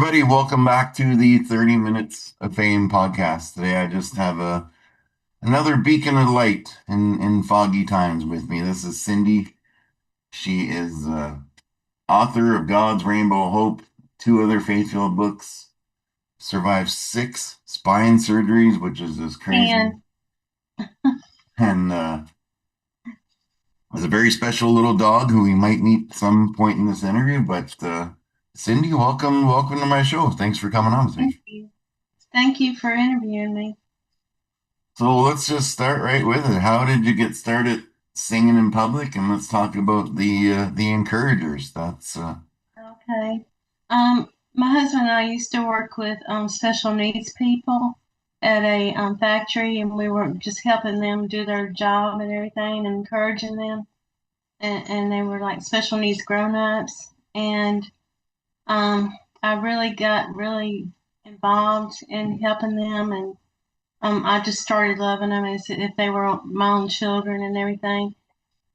everybody. Welcome back to the 30 Minutes of Fame podcast. Today, I just have another beacon of light in foggy times with me. This is Cindy. She is author of God's Rainbow Hope, two other faith-filled books, survived six spine surgeries, which is just crazy, And and is a very special little dog who we might meet some point in this interview. But Cindy, welcome to my show. Thanks for coming on with thank me. you. Thank you for interviewing me. So let's just start right with it. How did you get started singing in public? And let's talk about the encouragers. That's Okay. Um, my husband and I used to work with special needs people at a factory, and we were just helping them do their job and everything, and encouraging them. And they were like special needs grown-ups. And um, I really got really involved in helping them, and I just started loving them as if they were my own children and everything.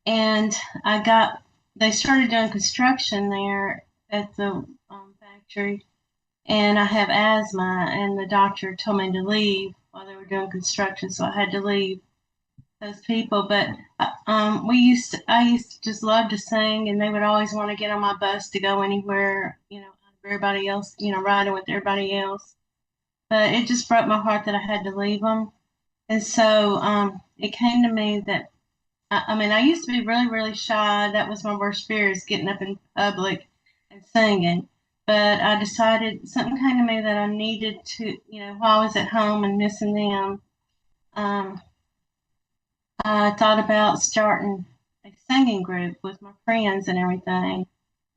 And I got they started doing construction there at the factory, and I have asthma, and the doctor told me to leave while they were doing construction, so I had to leave those people. But I used to just love to sing, and they would always want to get on my bus to go anywhere, everybody else, riding with everybody else. But it just broke my heart that I had to leave them, and so it came to me that I mean, I used to be really, really shy. That was my worst fear is getting up in public and singing. But I decided something came to me that I needed to, while I was at home and missing them. Um, I thought about starting a singing group with my friends and everything.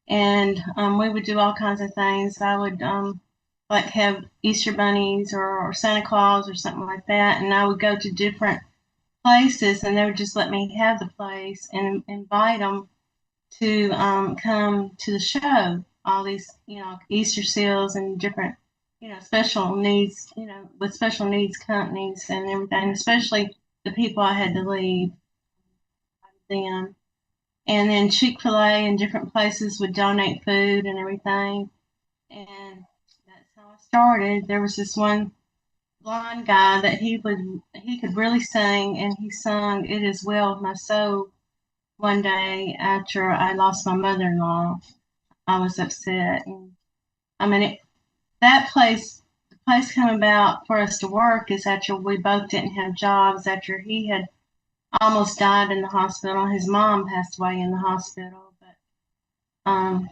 And we would do all kinds of things. I would like have Easter bunnies or Santa Claus or something like that. And I would go to different places, and they would just let me have the place and invite them to come to the show. All these, Easter seals and different, special needs, with special needs companies and everything, especially the people I had to leave them. And then Chick-fil-A and different places would donate food and everything. And that's how I started. There was this one blind guy that he could really sing, and he sung "It Is Well with My Soul" one day after I lost my mother-in-law. I was upset, and I mean that place. The place came about for us to work is after we both didn't have jobs. After he had almost died in the hospital, his mom passed away in the hospital, but and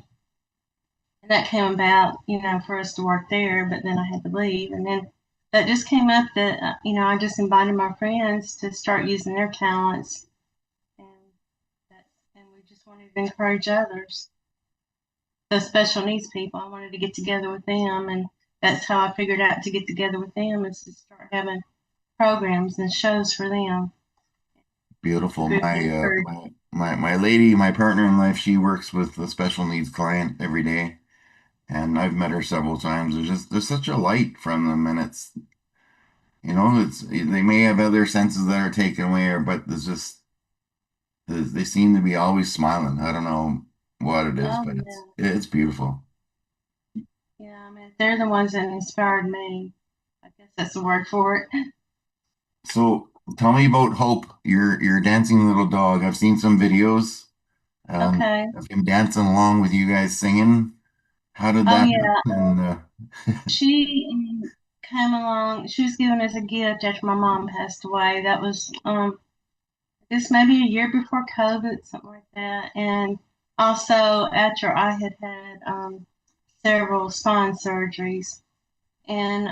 that came about, for us to work there. But then I had to leave, and then that just came up that I just invited my friends to start using their talents, and that and we just wanted to encourage others, the special needs people. I wanted to get together with them, and that's how I figured out to get together with them is to start having programs and shows for them. beautiful. Group My encourage. my lady, my partner in life, she works with a special needs client every day, and I've met her several times. There's such a light from them, and it's they may have other senses that are taken away, but there's just they seem to be always smiling. I don't know what it is, Oh but it's yeah, it's beautiful. yeah. I mean, they're the ones that inspired me. I guess that's the word for it. So tell me about Hope, your dancing little dog. I've seen some videos Okay. of him dancing along with you guys singing. How did Oh that yeah. happen? She came along. She was given as a gift after my mom passed away. That was I guess maybe a year before COVID, something like that. And also after I had had several spine surgeries. And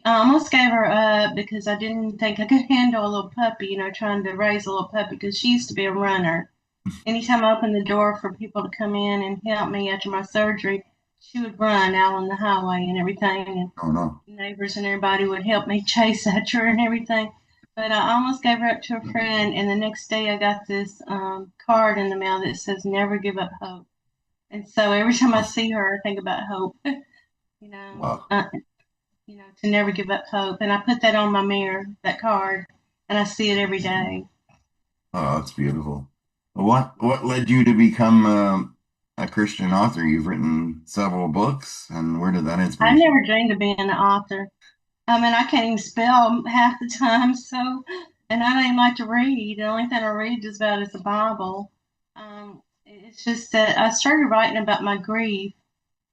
I almost gave her up because I didn't think I could handle a little puppy, trying to raise a little puppy because she used to be a runner. Anytime I opened the door for people to come in and help me after my surgery, she would run out on the highway and everything. And Oh no. neighbors and everybody would help me chase after her and everything. But I almost gave her up to a friend, and the next day I got this card in the mail that says "Never give up hope." And so every time I Oh, see her, I think about hope. you know, wow. uh, to never give up hope. And I put that on my mirror, that card, and I see it every day. Oh, that's beautiful. What led you to become a Christian author. You've written several books, and where did that I inspiration? never dreamed of being an author. I mean, I can't even spell half the time, so, and I don't even like to read. The only thing I read just about is the Bible. It's just that I started writing about my grief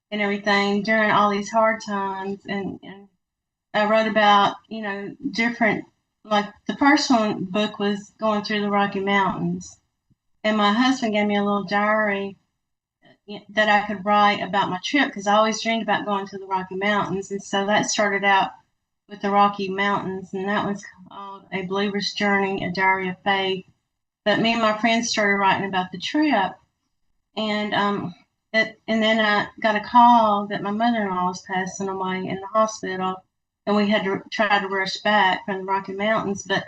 and everything during all these hard times, and I wrote about, different, like the first one book was going through the Rocky Mountains, and my husband gave me a little diary that I could write about my trip because I always dreamed about going to the Rocky Mountains, and so that started out with the Rocky Mountains, and that was called A Believer's Journey, A Diary of Faith. But me and my friends started writing about the trip, and and then I got a call that my mother-in-law was passing away in the hospital, and we had to try to rush back from the Rocky Mountains. But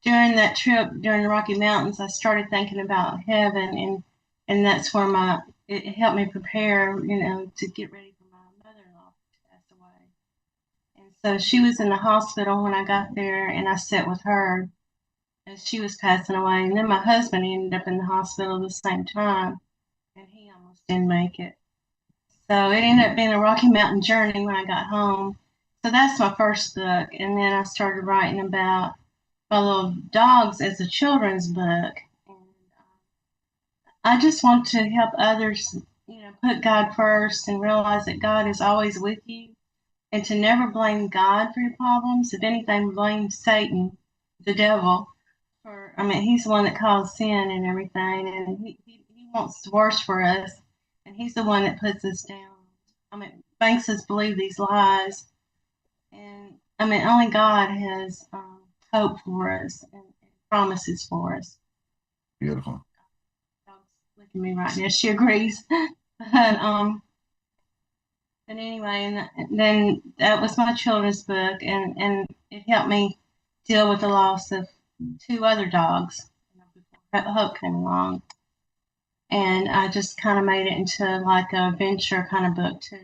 during that trip, during the Rocky Mountains, I started thinking about heaven, and that's where my it helped me prepare, to get ready for my mother-in-law to pass away. And so she was in the hospital when I got there, and I sat with her as she was passing away. And then my husband ended up in the hospital at the same time, and he almost didn't make it. So it ended up being a Rocky Mountain journey when I got home. So that's my first book. And then I started writing about my little dogs as a children's book. And I just want to help others, put God first and realize that God is always with you and to never blame God for your problems. If anything, blame Satan, the devil, I mean, he's the one that caused sin and everything, and he wants the worst for us, and he's the one that puts us down. I mean, makes us believe these lies, and I mean, only God has hope for us and promises for us. Beautiful. Dog's looking at me right now. She agrees. But anyway, and then that was my children's book, and it helped me deal with the loss of two other dogs, before Hope came along. And I just kind of made it into like a adventure kind of book too.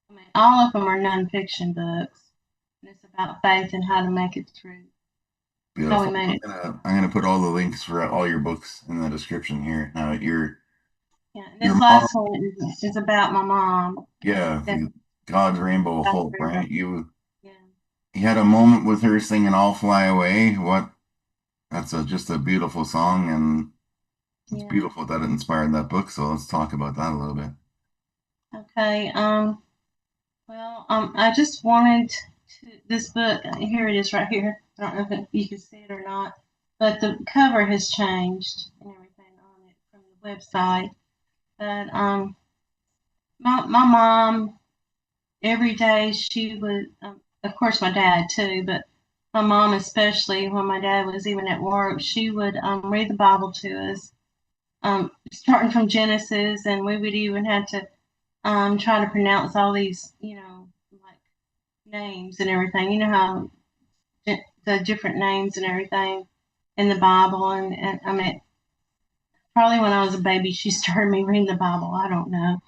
I mean, all of them are nonfiction books, and it's about faith and how to make it through. How we Beautiful. made it. I'm gonna put all the links for all your books in the description here. Now, Yeah, and your this mom, last one is about my mom. yeah, That God's Rainbow of I Hope, remember. right? Yeah, You had a moment with her singing "I'll Fly Away." That's just a beautiful song, and it's yeah. beautiful that it inspired that book. So let's talk about that a little bit. Okay. Well, I just wanted this book. Here it is, right here. I don't know if you can see it or not, but the cover has changed and everything on it from the website. But my mom every day she would, of course, my dad too, but my mom especially when my dad was even at work, she would read the Bible to us, starting from Genesis, and we would even have to try to pronounce all these, like names and everything. You know how the different names and everything in the Bible, and I mean, probably when I was a baby, she started me reading the Bible. I don't know,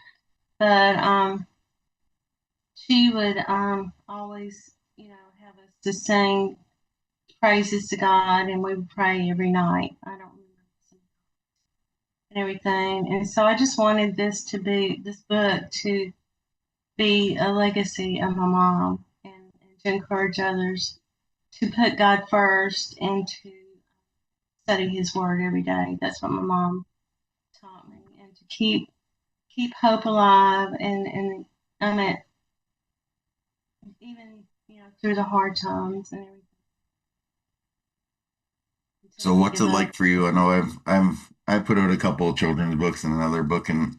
but she would always, have us to sing praises to God, and we would pray every night. I don't remember and everything, and so I just wanted this book to be a legacy of my mom, and to encourage others to put God first and to study His Word every day. That's what my mom taught me, and to keep hope alive, and I mean, even through the hard times and everything, until So we what's it give up. like for you? I know I've put out a couple of children's books and another book, and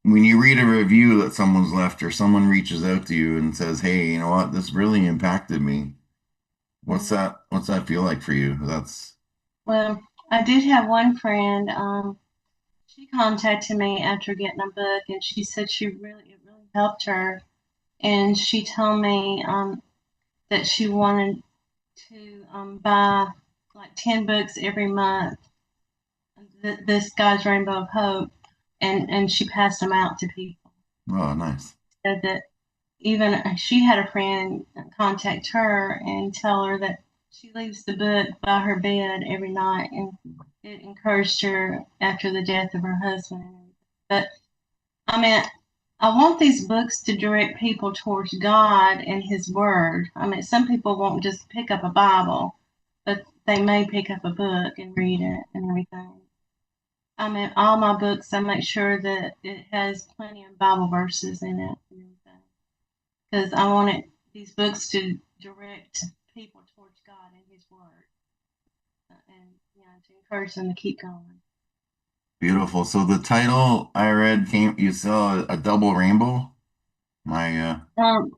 when you read a review that someone's left or someone reaches out to you and says, "Hey, you know what? This really impacted me." Mhm. What's that feel like for you? That's Well, I did have one friend. She contacted me after getting a book, and she said it really helped her, and she told me that she wanted to buy like 10 books every month. This guy's Rainbow of Hope, and she passed them out to people. oh nice. Said that even she had a friend contact her and tell her that she leaves the book by her bed every night, and it encouraged her after the death of her husband. But I mean, I want these books to direct people towards God and His Word. I mean, some people won't just pick up a Bible, but they may pick up a book and read it and everything. I mean, all my books, I make sure that it has plenty of Bible verses in it and everything, because I want these books to direct people towards God and His Word, and to encourage them to keep going. Beautiful. So the title I read came, you saw a double rainbow. My Um,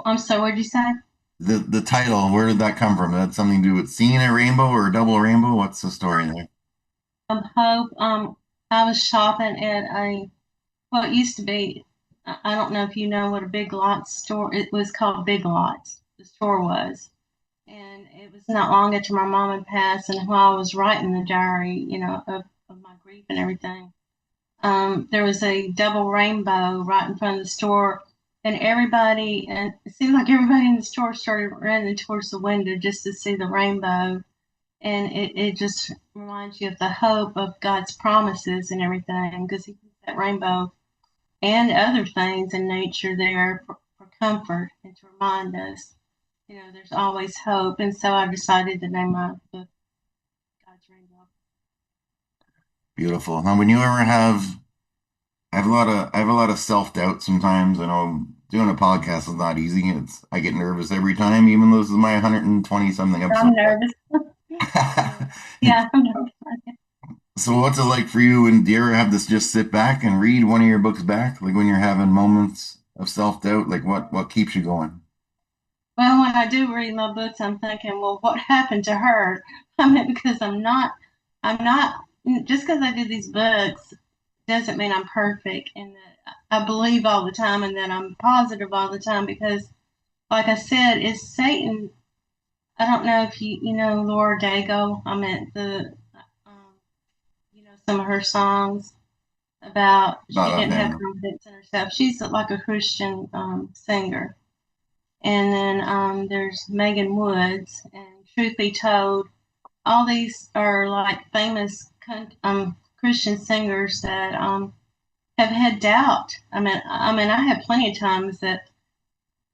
I'm sorry, what did you say? the title, where did that come from? That something to do with seeing a rainbow or a double rainbow? What's the story there? Hope. I was shopping at well, it used to be. I don't know if you know what a Big Lots store. It was called Big Lots. The store was, and it was not long after my mom had passed, and while I was writing the diary, of my grief and everything, there was a double rainbow right in front of the store, and it seemed like everybody in the store started running towards the window just to see the rainbow, and it just reminds you of the hope of God's promises and everything, because He puts that rainbow and other things in nature there for comfort and to remind us, there's always hope. And so I decided to name my book God's Rainbow. Beautiful. Now, when you ever I have a lot of self-doubt sometimes. I know doing a podcast is not easy. I get nervous every time, even though this is my 120 something episode. I'm nervous. Yeah, yeah, I'm nervous. So what's it like for you? And do you ever have this just sit back and read one of your books back? Like when you're having moments of self-doubt, like what keeps you going? Well, when I do read my books, I'm thinking, well, what happened to her? I mean, because I'm not, just because I do these books doesn't mean I'm perfect and that I believe all the time and that I'm positive all the time because, like I said, it's Satan. I don't know if you know Laura Dago. I meant um, some of her songs about Not she didn't have offhand. confidence in herself. She's like a Christian singer. And then there's Megan Woods. And truth be told, all these are like famous Christian singers that have had doubt. I have plenty of times that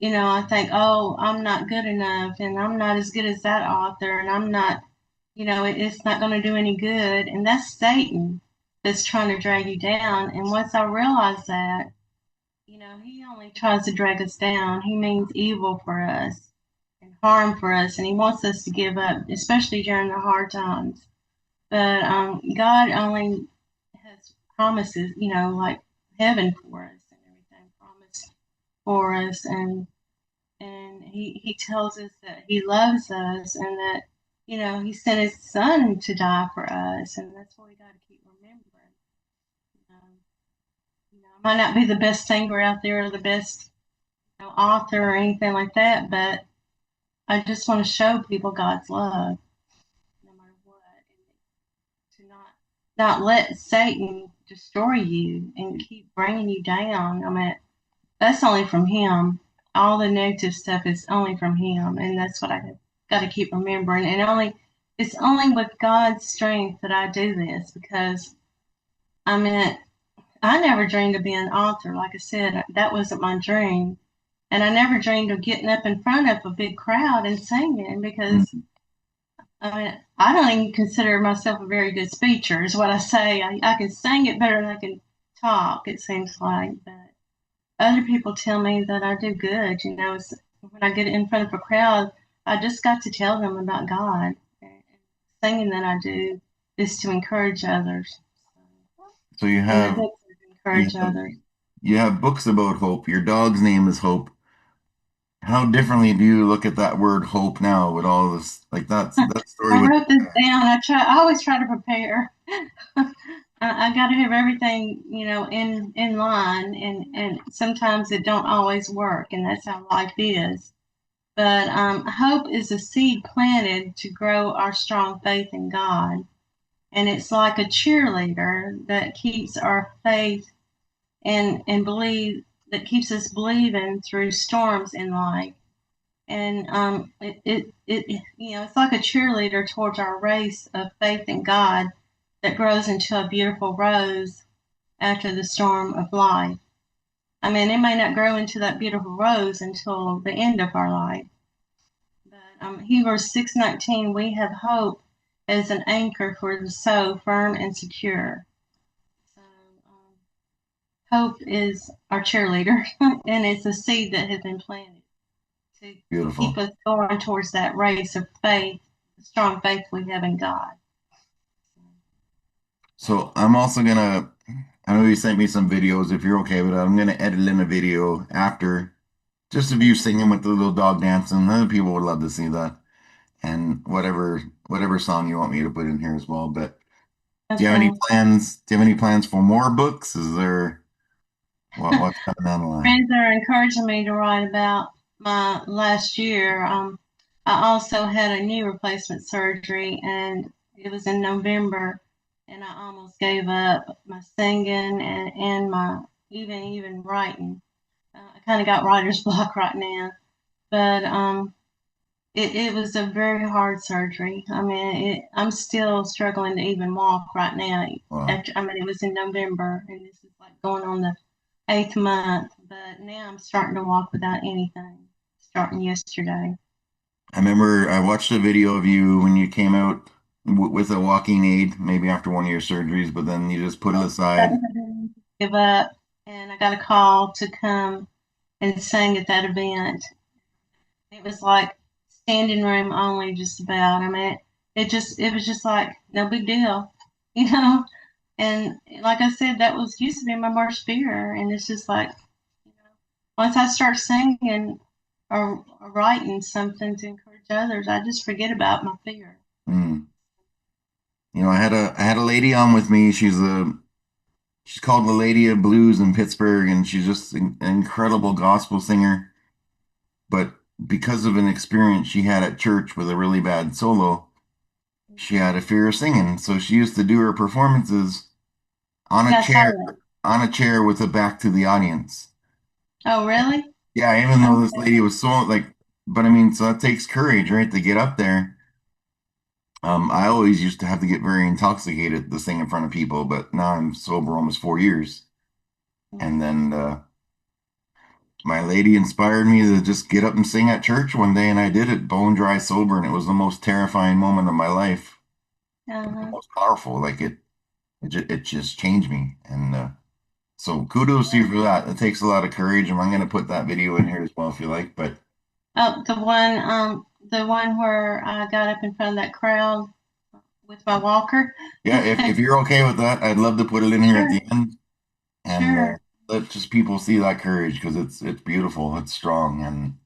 I think, oh, I'm not good enough, and I'm not as good as that author, and I'm not, it's not going to do any good. And that's Satan that's trying to drag you down. And once I realized that, he only tries to drag us down. He means evil for us and harm for us, and he wants us to give up, especially during the hard times. But God only has promises, like heaven for us and everything promised for us, and he tells us that he loves us and that he sent his son to die for us, and that's what we got to keep remembering. Um, I might not be the best singer out there or the best author or anything like that, but I just want to show people God's love no matter what, and to not let Satan destroy you and keep bringing you down. I mean, that's only from him. All the negative stuff is only from him, and that's what I have got to keep remembering. And it's only with God's strength that I do this because I mean, I never dreamed of being an author. Like I said, that wasn't my dream. And I never dreamed of getting up in front of a big crowd and singing because Mm. I mean, I don't even consider myself a very good speaker, is what I say. I can sing it better than I can talk, it seems like. But other people tell me that I do good. When I get in front of a crowd, I just got to tell them about God. And singing that I do is to encourage others. So And the books are to you encourage have others. you have books about hope. Your dog's name is Hope. How differently do you look at that word hope now with all this like that story I with wrote this down. I always try to prepare. I got to have everything, in line, and sometimes it don't always work, and that's how life is. But hope is a seed planted to grow our strong faith in God, and it's like a cheerleader that keeps our faith and believe that keeps us believing through storms in life. And it's like a cheerleader towards our race of faith in God that grows into a beautiful rose. after the storm of life. I mean, it may not grow into that beautiful rose until the end of our life. But Hebrews 6:19, we have hope as an anchor for the soul, firm and secure. So hope is our cheerleader, and it's a seed that has been planted to keep Beautiful. us going towards that race of faith, the strong faith we have in God. So I'm also gonna, I know you sent me some videos. If you're okay with it, I'm gonna edit in a video after, just of you singing with the little dog dancing. Other people would love to see that, and whatever song you want me to put in here as well. But do you have any Okay. plans? Do you have any plans for more books? Is there what's coming down the line? Friends are encouraging me to write about my last year. I also had a knee replacement surgery, and it was in November, and I almost gave up my singing and my even writing. I kind of got writer's block right now, but it was a very hard surgery. I mean, I'm still struggling to even walk right now. Wow. After, I mean, it was in November, and this is like going on the eighth month, but now I'm starting to walk without anything, starting yesterday. I remember I watched a video of you when you came out w with a walking aid, maybe after one of your surgeries, but then you just put it That aside. was a give up, and I got a call to come and sing at that event. It was like standing room only, just about. I mean, it was just like no big deal, you know. And like I said, that was used to be my worst fear, and it's just like, you know, once I start singing or writing something to encourage others, I just forget about my fear. Mm. I had a lady on with me. She's called the Lady of Blues in Pittsburgh, and she's just an incredible gospel singer. But because of an experience she had at church with a really bad solo, she had a fear of singing. So she used to do her performances on a Yeah, I saw chair, that. with a back to the audience. Oh, really? Yeah, even though this Okay. lady was so like, but I mean, so that takes courage, right, to get up there. I always used to have to get very intoxicated to sing in front of people, but now I'm sober almost 4 years. And then my lady inspired me to just get up and sing at church one day, and I did it bone dry sober, and it was the most terrifying moment of my life, but the Uh-huh. most powerful. Like it just changed me. And so kudos to you for that. It takes a lot of courage, and I'm going to put that video in here as well if you like. But Oh, the one where I got up in front of that crowd with my walker. yeah, if you're okay with that, I'd love to put it in here at Sure, the end and sure. let just people see that courage because it's beautiful, it's strong, and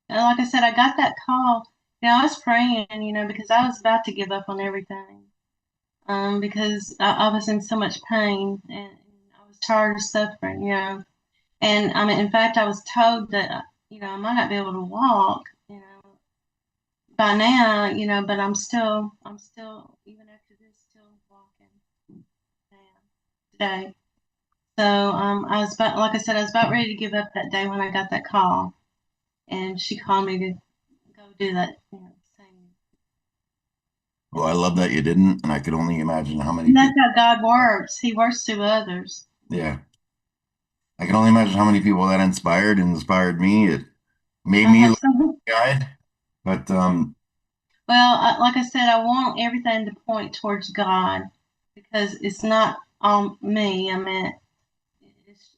And like I said, I got that call. You know, I was praying, you know, because I was about to give up on everything. Because I was in so much pain and I was tired of suffering, you know. And I mean, in fact, I was told that, you know, I might not be able to walk, you know, by now, you know, but I'm still, even after this, still walking now, today. So I was about, like I said, I was about ready to give up that day when I got that call, and she called me to go do that, you know, same. well, I love that you didn't, and I could only imagine how many And that's people. how God works. He works through others. Yeah, I can only imagine how many people that inspired me. It made I me hope look so. like a guide, but Well, like I said, I want everything to point towards God because it's not on me. I mean,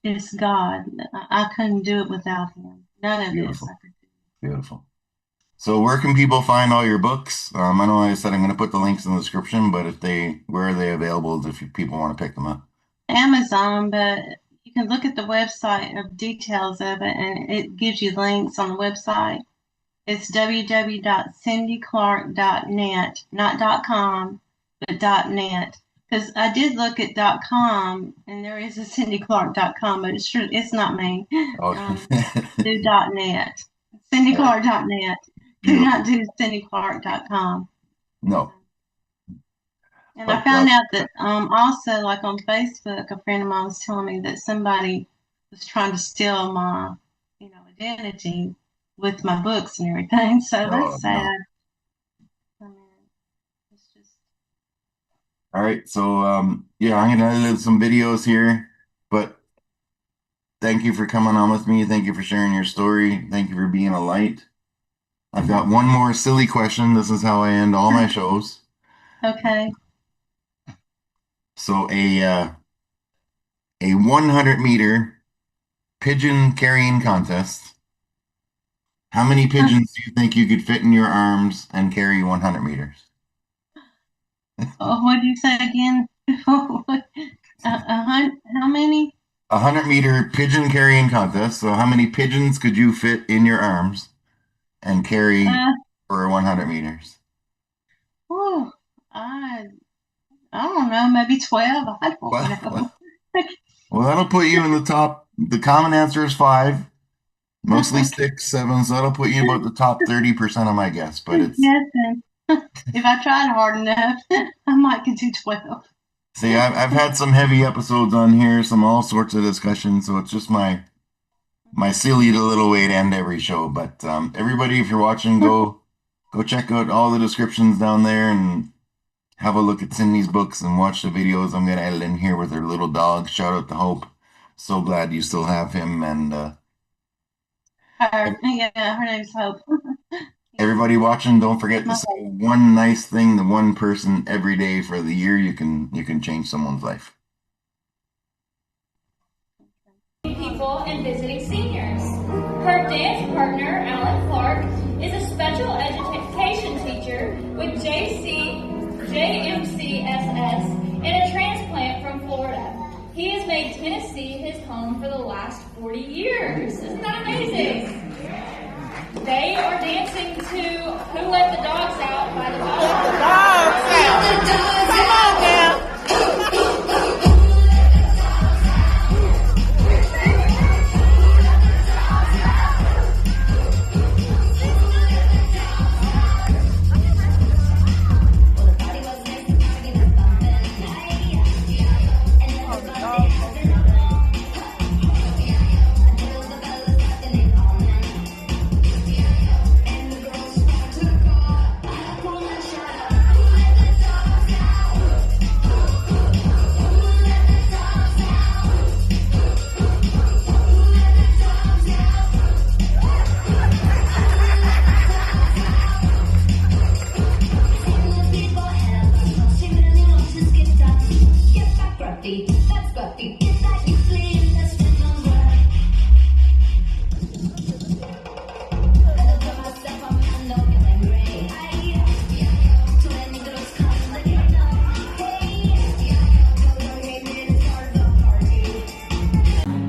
it's God. I couldn't do it without Him. None of this I beautiful, could do. beautiful. So where can people find all your books? I know I said I'm going to put the links in the description, but where are they available if people want to pick them up? Amazon, but you can look at the website of details of it, and it gives you links on the website. It's www.cindyclark.net, not .com, but .net. Because I did look at .com, and there is a cindyclark.com, but it's not me. Okay. Do .net, All right. cindyclark.net. Do not Beautiful. do cindyclark.com. No, And I but found out that also, like on Facebook, a friend of mine was telling me that somebody was trying to steal my, you know, identity with my books and everything. So no, that's no. sad. I mean, it's just All right, so yeah, I'm gonna edit some videos here, but thank you for coming on with me. Thank you for sharing your story. Thank you for being a light. I've got one more silly question. This is how I end all my shows. Okay. So a 100-meter pigeon carrying contest. How many pigeons do you think you could fit in your arms and carry 100 meters? What did you say again? How many? A 100-meter pigeon carrying contest. So how many pigeons could you fit in your arms and carry Uh, for 100 meters? oh, I I don't know, maybe 12. I don't Well, know. well, that'll put you in the top. The common answer is five, mostly Okay. six, seven. So that'll put you about the top 30% of my guess. But it's Yes, and if I tried hard enough, I might get to 12. see, I've had some heavy episodes on here, some all sorts of discussions. So it's just my silly little way to end every show. But everybody, if you're watching, go check out all the descriptions down there and have a look at Cindy's books and watch the videos. I'm gonna edit in here with her little dog. Shout out to Hope. So glad you still have him. And Yeah, her name's Hope. Yeah, everybody watching, don't forget to my say one nice thing to one person every day for the year. You can change someone's life. People and visiting seniors. Her dance partner, Alan Clark, is a special education teacher with JMCSS and a transplant from Florida. He has made Tennessee his home for the last 40 years. Isn't that amazing? They are dancing to Who Let the Dogs Out by the Dogs. Let the dogs out. Let the dogs Come out. On now.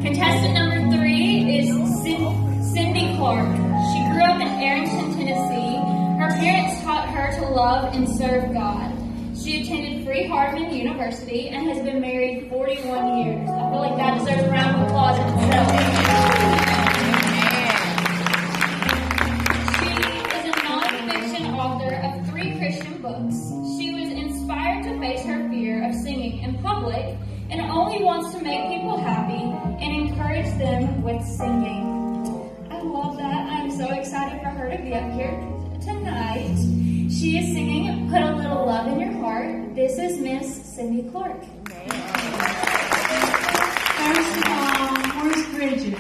Contestant number 3 is Cindy Clark. She grew up in Arrington, Tennessee. Her parents taught her to love and serve God. She attended Freed-Hardeman University and has been married 41 years. I feel like that deserves a round of applause in itself. She is a nonfiction author of 3 Christian books. She was inspired to face her fear of singing in public and only wants to make people happy and encourage them with singing. I love that. I'm so excited for her to be up here tonight. She is singing Put a Little Love in Your Heart. This is Miss Cindy Clark. First of all, where's Bridget?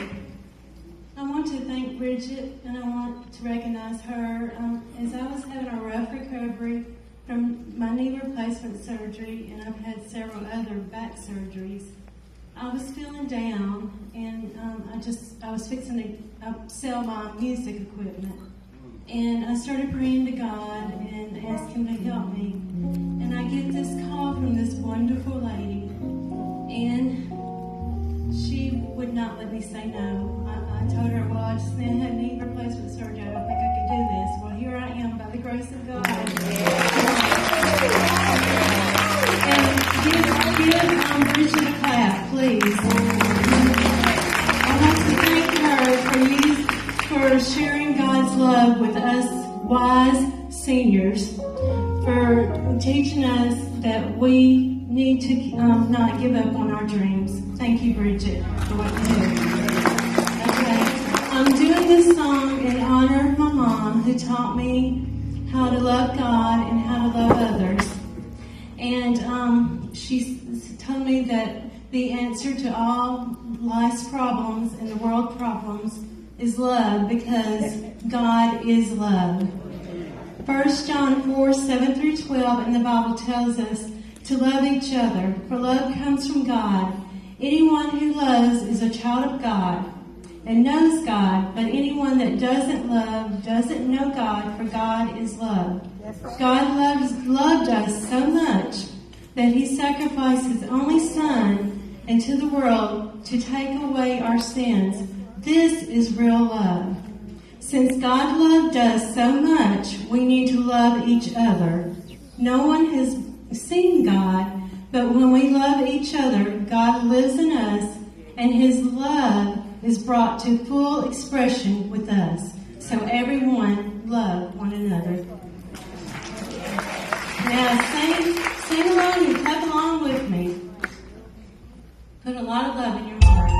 I want to thank Bridget and I want to recognize her. As I was having a rough recovery from my knee replacement surgery, and I've had several other back surgeries, I was feeling down, and I was fixing to sell my music equipment. And I started praying to God and asked Him to help me. And I get this call from this wonderful lady, and she would not let me say no. I told her, well, I just had knee replacement surgery. I don't think I could do this. Well, here I am by the grace of God. And give Bridget a clap, please. I want to thank her for sharing God's love with us wise seniors, for teaching us that we need to not give up on our dreams. Thank you, Bridget, for what you do. Okay, I'm doing this song in honor of my mom, who taught me how to love God and how to love others. And she told me that the answer to all life's problems and the world problems is love, because God is love. 1 John 4:7-12 in the Bible tells us to love each other, for love comes from God. Anyone who loves is a child of God and knows God, but anyone that doesn't love doesn't know God, for God is love. God loved us so much that he sacrificed his only Son into the world to take away our sins. This is real love. Since God loved us so much, we need to love each other. No one has seen God, but when we love each other, God lives in us, and his love is brought to full expression with us. So everyone love one another. Now sing along and clap along with me. Put a lot of love in your heart.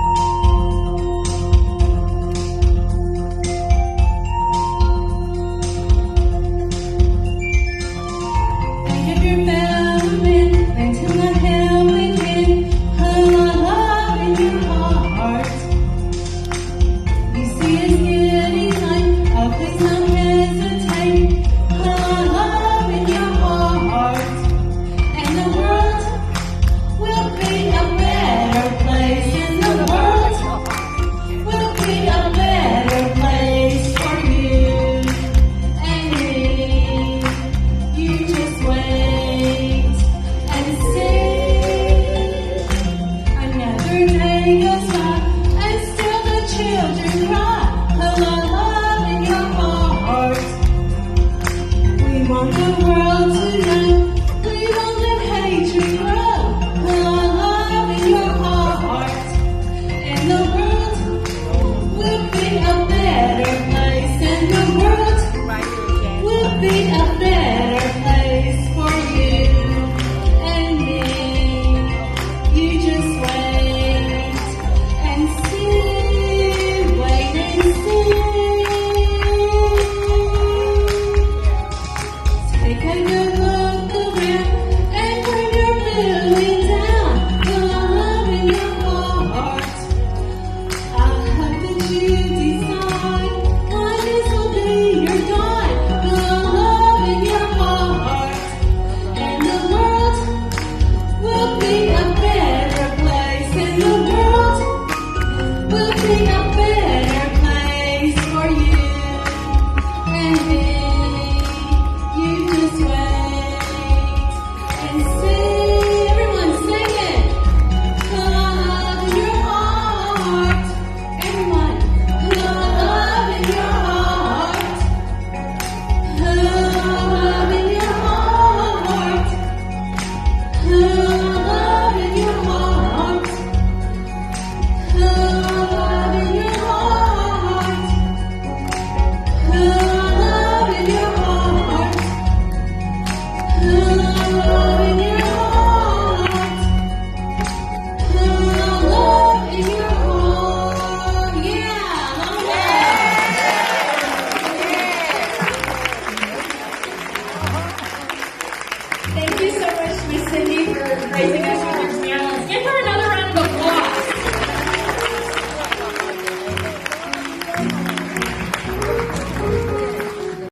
And if you're bowing into the helping hand, put a lot of love in your heart. You see it's getting time, oh please don't hesitate. Put a lot of love in your heart, and the world will be a better place. And the world will be a better place for you and me. You just wait and see. Another day goes by, and still the children cry. Put a lot of love in your heart. We want the world to know. We don't let hatred grow. Put a lot of love in your heart, and the world will be a better place. And the world will be a better place for you and me. You just wait and see. Wait and see. Take a good look around, and when you're feeling down, put a love in your heart. I hope that you decide kindness will be your guide. Put a love in your heart, and the world will be a better place. And the world will be a better place for you and me. You just wait and see. Everyone sing it. Put love in your heart. Everyone, put love in your heart. Put love in your heart. Put love in your heart. Put love in your heart. Put love in your heart. Put love in your heart. Put love in your heart. Yeah, Thank you so much, Miss Cindy, for raising us